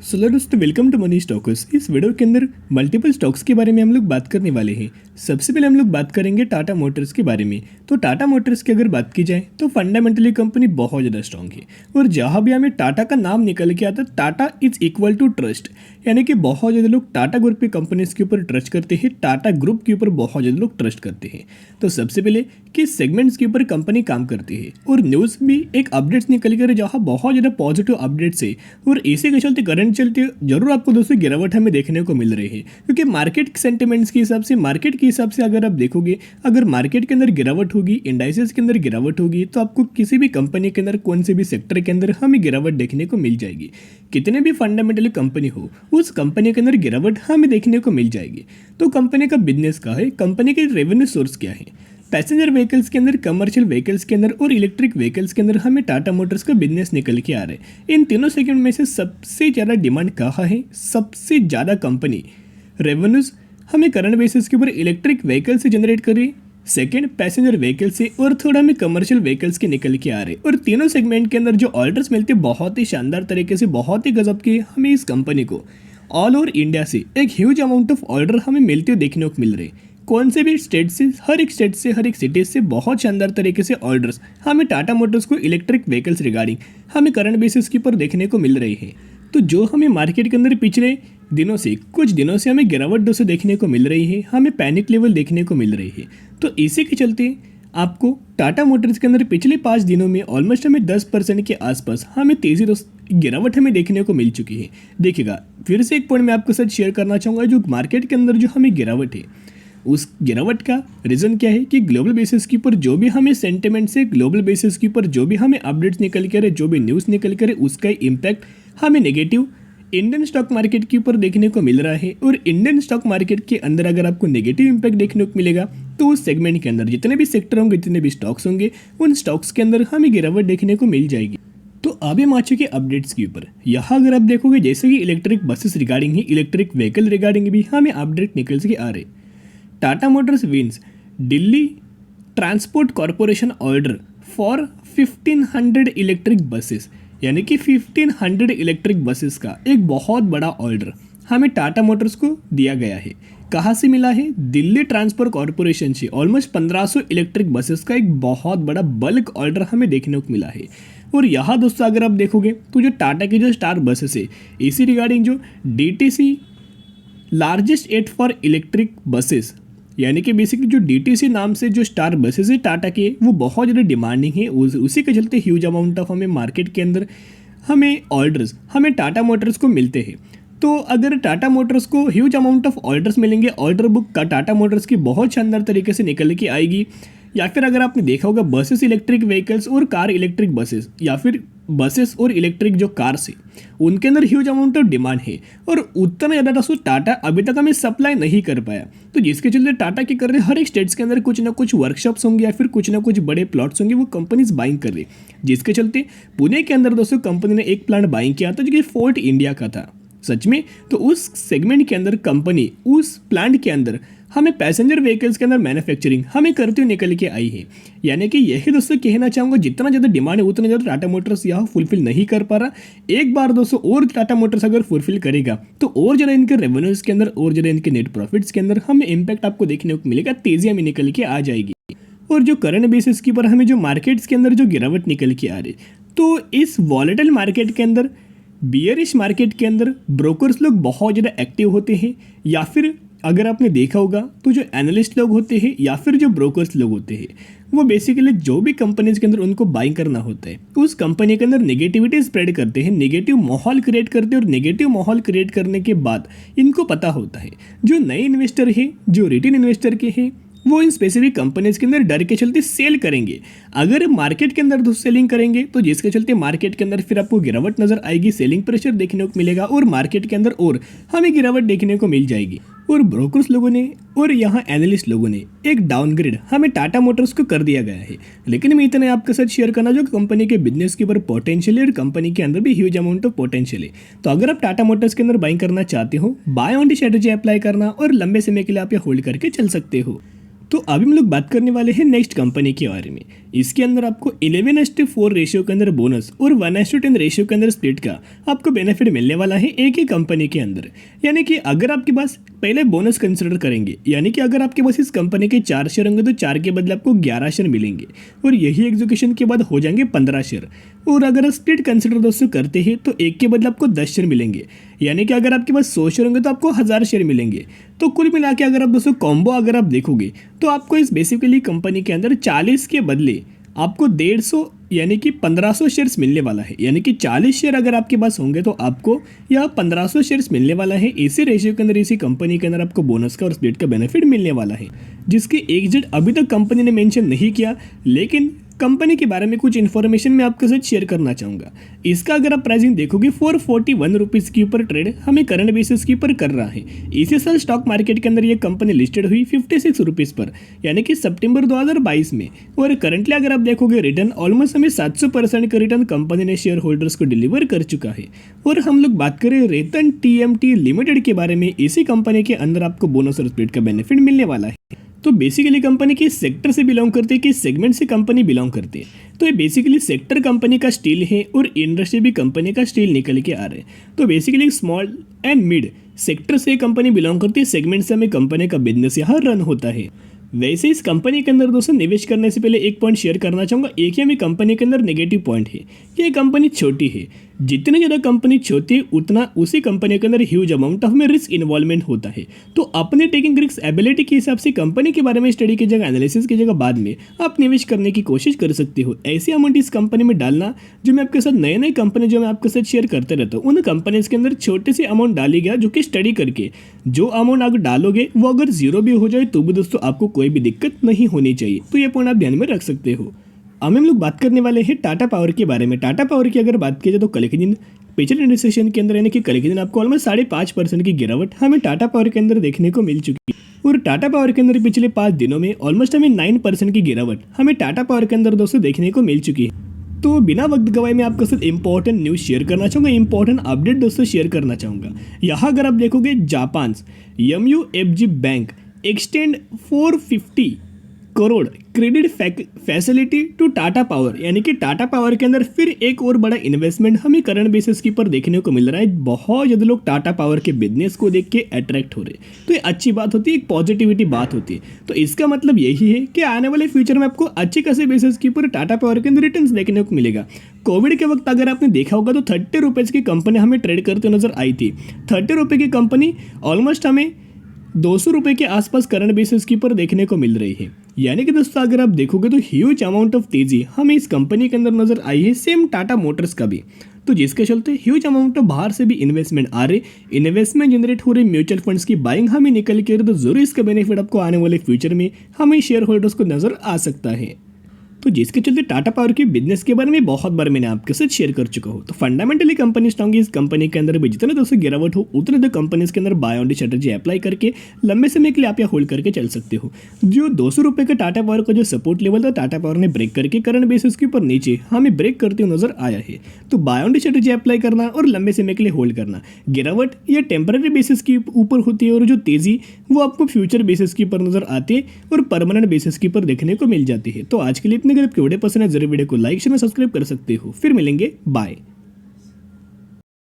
दोस्तों welcome to money stalkers. इस video के अंदर मल्टीपल स्टॉक्स के बारे में हम लोग बात करने वाले हैं। सबसे पहले हम लोग बात करेंगे टाटा मोटर्स के बारे में। तो टाटा मोटर्स की अगर बात की जाए तो फंडामेंटली कंपनी बहुत ज़्यादा स्ट्रांग है और जहाँ भी हमें टाटा का नाम निकल के आता है Tata is equal to trust, यानी कि बहुत ज़्यादा लोग टाटा ग्रुप की कंपनीज के ऊपर ट्रस्ट करते हैं, टाटा ग्रुप के ऊपर बहुत ज़्यादा लोग ट्रस्ट करते हैं। तो सबसे पहले किस सेगमेंट्स के ऊपर कंपनी काम करती है और न्यूज़ भी एक अपडेट्स निकल कर जहाँ बहुत ज़्यादा पॉजिटिव अपडेट्स है और इसी के चलते करंट चलते जरूर आपको दोस्तों गिरावट हमें देखने को मिल रही है, क्योंकि मार्केट सेंटिमेंट्स के हिसाब से अगर आप देखोगे, अगर मार्केट के अंदर गिरावट होगी, इंडाइसेस के अंदर गिरावट होगी, तो आपको किसी भी कंपनी के अंदर कौन से भी सेक्टर के अंदर हमें गिरावट देखने को मिल जाएगी। कितने भी फंडामेंटली कंपनी हो उस कंपनी के अंदर गिरावट हमें देखने को मिल जाएगी। तो कंपनी का बिजनेस क्या है, कंपनी के रेवेन्यू सोर्स क्या है, पैसेंजर व्हीकल्स के अंदर, कमर्शियल व्हीकल्स के अंदर और इलेक्ट्रिक व्हीकल्स के अंदर हमें टाटा मोटर्स का बिजनेस निकल के आ रहा है। इन तीनों सेगमेंट में से सबसे ज़्यादा डिमांड कहाँ है, सबसे ज़्यादा कंपनी रेवेन्यूज हमें करंट बेसिस के ऊपर इलेक्ट्रिक व्हीकल से जनरेट कर रही है, सेकेंड पैसेंजर व्हीकल से और थर्ड हमें कमर्शियल व्हीकल्स के निकल के आ रहे हैं। और तीनों सेगमेंट के अंदर जो ऑर्डर्स मिलते हैं बहुत ही शानदार तरीके से, बहुत ही गजब के हमें इस कंपनी को ऑल ओवर इंडिया से एक ह्यूज अमाउंट ऑफ ऑर्डर हमें मिलते हुए देखने को मिल रहे हैं। कौन से भी स्टेट से, हर एक स्टेट से, हर एक सिटी से बहुत शानदार तरीके से ऑर्डर्स हमें टाटा मोटर्स को इलेक्ट्रिक व्हीकल्स रिगार्डिंग हमें करंट बेसिस के ऊपर देखने को मिल रही है। तो जो हमें मार्केट के अंदर पिछले दिनों से, कुछ दिनों से हमें गिरावट दोस्तों देखने को मिल रही है, हमें पैनिक लेवल देखने को मिल रही है। तो इसी के चलते आपको टाटा मोटर्स के अंदर पिछले 5 दिनों में ऑलमोस्ट हमें 10% के आसपास हमें तेज़ी गिरावट हमें देखने को मिल चुकी है। देखिएगा, फिर से एक पॉइंट मैं आपके साथ शेयर करना चाहूँगा, जो मार्केट के अंदर जो हमें गिरावट है उस गिरावट का रीज़न क्या है कि ग्लोबल बेसिस के ऊपर जो भी हमें सेंटिमेंट्स है, ग्लोबल बेसिस के ऊपर जो भी हमें अपडेट्स निकल के रहे, जो भी न्यूज़ निकल के रहे, उसका इम्पैक्ट हमें नेगेटिव इंडियन स्टॉक मार्केट के ऊपर देखने को मिल रहा है। और इंडियन स्टॉक मार्केट के अंदर अगर आपको नेगेटिव इम्पैक्ट देखने को मिलेगा तो उस सेगमेंट के अंदर जितने भी सेक्टर होंगे, जितने भी स्टॉक्स होंगे, उन स्टॉक्स के अंदर हमें गिरावट देखने को मिल जाएगी। तो अभी हम आ चुके अपडेट्स के ऊपर। यहाँ अगर आप देखोगे जैसे कि इलेक्ट्रिक बसेस रिगार्डिंग ही, इलेक्ट्रिक व्हीकल रिगार्डिंग भी हमें अपडेट निकल के आ रहे। Tata Motors wins Delhi Transport Corporation order for 1500 electric buses, यानी कि 1500 इलेक्ट्रिक बसेस का एक बहुत बड़ा ऑर्डर हमें टाटा मोटर्स को दिया गया है। कहाँ से मिला है? दिल्ली ट्रांसपोर्ट कॉरपोरेशन से ऑलमोस्ट 1500 इलेक्ट्रिक बसेस का एक बहुत बड़ा बल्क ऑर्डर हमें देखने को मिला है। और यहाँ दोस्तों अगर आप देखोगे तो जो टाटा की जो स्टार बसेस है, इसी रिगार्डिंग जो DTC largest 8 for electric buses, यानी कि बेसिकली जो DTC नाम से जो स्टार बसेस है टाटा के, वो बहुत ज़्यादा डिमांडिंग है। उसी के चलते ह्यूज अमाउंट ऑफ हमें मार्केट के अंदर हमें ऑर्डर्स हमें टाटा मोटर्स को मिलते हैं। तो अगर टाटा मोटर्स को ह्यूज अमाउंट ऑफ ऑर्डर्स मिलेंगे, ऑर्डर बुक का टाटा मोटर्स की बहुत शानदार तरीके से निकल के आएगी। या फिर अगर आपने देखा होगा बसेस इलेक्ट्रिक व्हीकल्स और कार इलेक्ट्रिक बसेस, या फिर बसेस और इलेक्ट्रिक जो कार्स है उनके अंदर ह्यूज अमाउंट ऑफ डिमांड है और उतना ज़्यादा दोस्तों टाटा अभी तक हमें सप्लाई नहीं कर पाया। तो जिसके चलते टाटा के कर रहे हर एक स्टेट्स के अंदर कुछ ना कुछ वर्कशॉप्स होंगे या फिर कुछ ना कुछ बड़े प्लॉट्स होंगे, वो कंपनीज बाइंग कर रही, जिसके चलते पुणे के अंदर दोस्तों कंपनी ने एक प्लांट बाइंग किया था जो कि फोर्ट इंडिया का था सच में। तो उस सेगमेंट के अंदर कंपनी उस प्लांट के अंदर हमें पैसेंजर व्हीकल्स के अंदर मैन्युफैक्चरिंग हमें करते हुए निकल के आई है। यानी कि यही दोस्तों कहना चाहूँगा, जितना ज़्यादा डिमांड है उतना ज़्यादा टाटा मोटर्स यहाँ फुलफिल नहीं कर पा रहा। एक बार दोस्तों और टाटा मोटर्स अगर फुलफिल करेगा तो और ज़्यादा इनके रेवेन्यूज़ के अंदर, और ज़्यादा इनके नेट प्रॉफिट्स के अंदर हमें इम्पैक्ट आपको देखने को मिलेगा, तेजियाँ में निकल के आ जाएगी। और जो करंट बेसिस के ऊपर हमें जो मार्केट्स के अंदर जो गिरावट निकल के आ रही, तो इस वॉलेटाइल मार्केट के अंदर, बियरिश मार्केट के अंदर ब्रोकर्स लोग बहुत ज़्यादा एक्टिव होते हैं, या फिर अगर आपने देखा होगा तो जो एनालिस्ट लोग होते हैं या फिर जो ब्रोकर्स लोग होते हैं, वो बेसिकली जो भी कंपनीज के अंदर उनको बाइंग करना होता है, उस कंपनी के अंदर नेगेटिविटी स्प्रेड करते हैं, नेगेटिव माहौल क्रिएट करते हैं। और नेगेटिव माहौल क्रिएट करने के बाद इनको पता होता है जो नए इन्वेस्टर है, जो रिटेल इन्वेस्टर के हैं, वो इन स्पेसिफिक कंपनीज के अंदर डर के चलते सेल करेंगे। अगर मार्केट के अंदर सेलिंग करेंगे तो जिसके चलते मार्केट के अंदर फिर आपको गिरावट नजर आएगी, सेलिंग प्रेशर देखने को मिलेगा और मार्केट के अंदर और हमें गिरावट देखने को मिल जाएगी। और ब्रोकर्स लोगों ने और यहाँ एनालिस्ट लोगों ने एक डाउनग्रेड हमें टाटा मोटर्स को कर दिया गया है। लेकिन मैं इतना आपके साथ शेयर करना जो कंपनी के बिजनेस के ऊपर पोटेंशियल है और कंपनी के अंदर भी ह्यूज अमाउंट ऑफ पोटेंशियल है। तो अगर आप टाटा मोटर्स के अंदर बाइंग करना चाहते हो, buy on the strategy apply करना और लंबे समय के लिए आप ये होल्ड करके चल सकते हो। तो अभी हम लोग बात करने वाले हैं नेक्स्ट कंपनी के बारे में। इसके अंदर आपको 11:4 रेशियो के अंदर बोनस और 1:10 रेशियो के अंदर स्प्लिट का आपको बेनिफिट मिलने वाला है एक ही कंपनी के अंदर। यानी कि अगर आपके पास पहले बोनस कंसिडर करेंगे, यानी कि अगर आपके पास इस कंपनी के 4 शेयर होंगे तो 4 के बदले आपको 11 शेयर मिलेंगे और यही एग्जीक्यूशन के बाद हो जाएंगे 15 शेयर। और अगर आप स्प्लिट कंसिडर दोस्तों करते हैं तो एक के बदले आपको 10 शेयर मिलेंगे। यानी कि अगर आपके पास 100 शेयर होंगे तो आपको 1000 शेयर मिलेंगे। तो कुल मिला के अगर आप दोस्तों कॉम्बो अगर आप देखोगे तो आपको इस बेसिकली कंपनी के अंदर 40 के बदले आपको 150 यानी कि 1500 शेयर्स मिलने वाला है। यानी कि 40 शेयर अगर आपके पास होंगे तो आपको यह 1500 शेयर्स मिलने वाला है। इसी रेशियो के अंदर इसी कंपनी के अंदर आपको बोनस का और स्प्लिट का बेनिफिट मिलने वाला है, जिसकी एग्जिट अभी तक कंपनी ने मेंशन नहीं किया। लेकिन कंपनी के बारे में कुछ इन्फॉर्मेशन मैं आपके साथ शेयर करना चाहूँगा। इसका अगर आप प्राइसिंग देखोगे 441 रुपीज़ के ऊपर ट्रेड हमें करंट बेसिस के ऊपर कर रहा है। इसी साल स्टॉक मार्केट के अंदर ये कंपनी लिस्टेड हुई 56 रुपीज़ पर, यानी कि सितंबर 2022 में। और करंटली अगर आप देखोगे रिटर्न ऑलमोस्ट हमें 700% का रिटर्न कंपनी ने शेयर होल्डर्स को डिलीवर कर चुका है। और हम लोग बात करें रतन TMT लिमिटेड के बारे में, इसी कंपनी के अंदर आपको बोनस और स्प्लिट का बेनिफिट मिलने वाला है। तो बेसिकली कंपनी किस सेक्टर से बिलोंग करती है, किस सेगमेंट से कंपनी बिलोंग करती है, तो ये बेसिकली सेक्टर कंपनी का स्टील है और इंडस्ट्री भी कंपनी का स्टील निकल के आ रहे हैं। तो basically small and mid sector से कंपनी बिलोंग करती है, सेगमेंट से हमें कंपनी का बिजनेस यहाँ रन होता है। वैसे इस कंपनी के अंदर दोस्तों निवेश करने से पहले एक पॉइंट शेयर करना चाहूँगा। एक ही हमें कंपनी के अंदर नेगेटिव पॉइंट है कि ये कंपनी छोटी है। जितनी ज़्यादा कंपनी छोटी है उतना उसी कंपनी के अंदर ह्यूज अमाउंट ऑफ में रिस्क इन्वॉल्वमेंट होता है। तो अपने टेकिंग रिस्क एबिलिटी के हिसाब से कंपनी के बारे में स्टडी की जगह, एनालिसिस की जगह बाद में आप निवेश करने की कोशिश कर सकते हो। ऐसी अमाउंट इस कंपनी में डालना जो मैं आपके साथ नए नए कंपनी जो मैं आपके साथ शेयर करते रहता हूँ, उन कंपनीज के अंदर छोटे से अमाउंट डाली गया, जो कि स्टडी करके जो अमाउंट अगर डालोगे वो अगर जीरो भी हो जाए तो भी दोस्तों आपको कोई भी दिक्कत नहीं होनी चाहिए। तो ये पॉइंट आप ध्यान में रख सकते हो। अब हम लोग बात करने वाले हैं टाटा पावर के बारे में। टाटा पावर की अगर बात की जाए तो कल के दिन पिछले सेशन के अंदर, यानी कि कल के दिन आपको ऑलमोस्ट 5.5% की गिरावट हमें टाटा पावर के अंदर देखने को मिल चुकी है। और टाटा पावर के अंदर पिछले 5 दिनों में ऑलमोस्ट हमें 9% की गिरावट हमें टाटा पावर के अंदर दोस्तों देखने को मिल चुकी है। तो बिना वक्त गवाए मैं आपके साथ इंपॉर्टेंट न्यूज़ शेयर करना चाहूँगा, इंपॉर्टेंट अपडेट दोस्तों शेयर करना चाहूँगा। यहाँ अगर आप देखोगे Japan MUFG bank extend 450 crore credit facility to Tata Power, यानी कि टाटा पावर के अंदर फिर एक और बड़ा इन्वेस्टमेंट हमें करंट बेसिस के ऊपर देखने को मिल रहा है। बहुत ज़्यादा लोग टाटा पावर के बिजनेस को देख के अट्रैक्ट हो रहे हैं। तो ये अच्छी बात होती है, एक पॉजिटिविटी बात होती है। तो इसका मतलब यही है कि आने वाले फ्यूचर में आपको अच्छी खासी बेसिस के ऊपर टाटा पावर के अंदर रिटर्न्स देखने को मिलेगा। कोविड के वक्त अगर आपने देखा होगा तो 30 रुपीज़ की कंपनी हमें ट्रेड करते नजर आई थी। 30 रुपये की कंपनी ऑलमोस्ट हमें 200 रुपये के आसपास करंट बेसिस के ऊपर देखने को मिल रही है। यानी कि दोस्तों अगर आप देखोगे तो ह्यूज अमाउंट ऑफ तेजी हमें इस कंपनी के अंदर नजर आई है, सेम टाटा मोटर्स का भी। तो जिसके चलते ह्यूज अमाउंट ऑफ बाहर से भी इन्वेस्टमेंट आ रहे, इन्वेस्टमेंट जनरेट हो रही, म्यूचुअल फंड्स की बाइंग हमें निकल के, तो जरूर इसका बेनिफिट आपको आने वाले फ्यूचर में हमें शेयर होल्डर्स को नजर आ सकता है। तो जिसके चलते टाटा पावर के बिजनेस के बारे में बहुत बार मैंने आपके साथ शेयर कर चुका हूँ। तो फंडामेंटली कंपनी स्ट्रॉन्ग है। इस कंपनी के अंदर भी जितने दोस्तों गिरावट हो उतने तो कंपनीज के अंदर buy on the strategy apply करके लंबे समय के लिए आप यहाँ होल्ड करके चल सकते हो। जो 200 रुपये का टाटा पावर का जो सपोर्ट लेवल था, टाटा पावर ने ब्रेक करके करंट बेसिस के ऊपर नीचे हमें ब्रेक करते हुए नजर आया है। तो buy on the strategy apply करना और लंबे समय के लिए होल्ड करना। गिरावट ये टेम्पररी बेसिस के ऊपर होती है और जो तेजी वो आपको फ्यूचर बेसिस के ऊपर नजर आती है और परमानेंट बेसिस के ऊपर देखने को मिल जाती है। तो आज के लिए इतने, अगर आपके वीडियो पसंद है जरूर वीडियो को लाइक शेयर और सब्सक्राइब कर सकते हो। फिर मिलेंगे, बाय।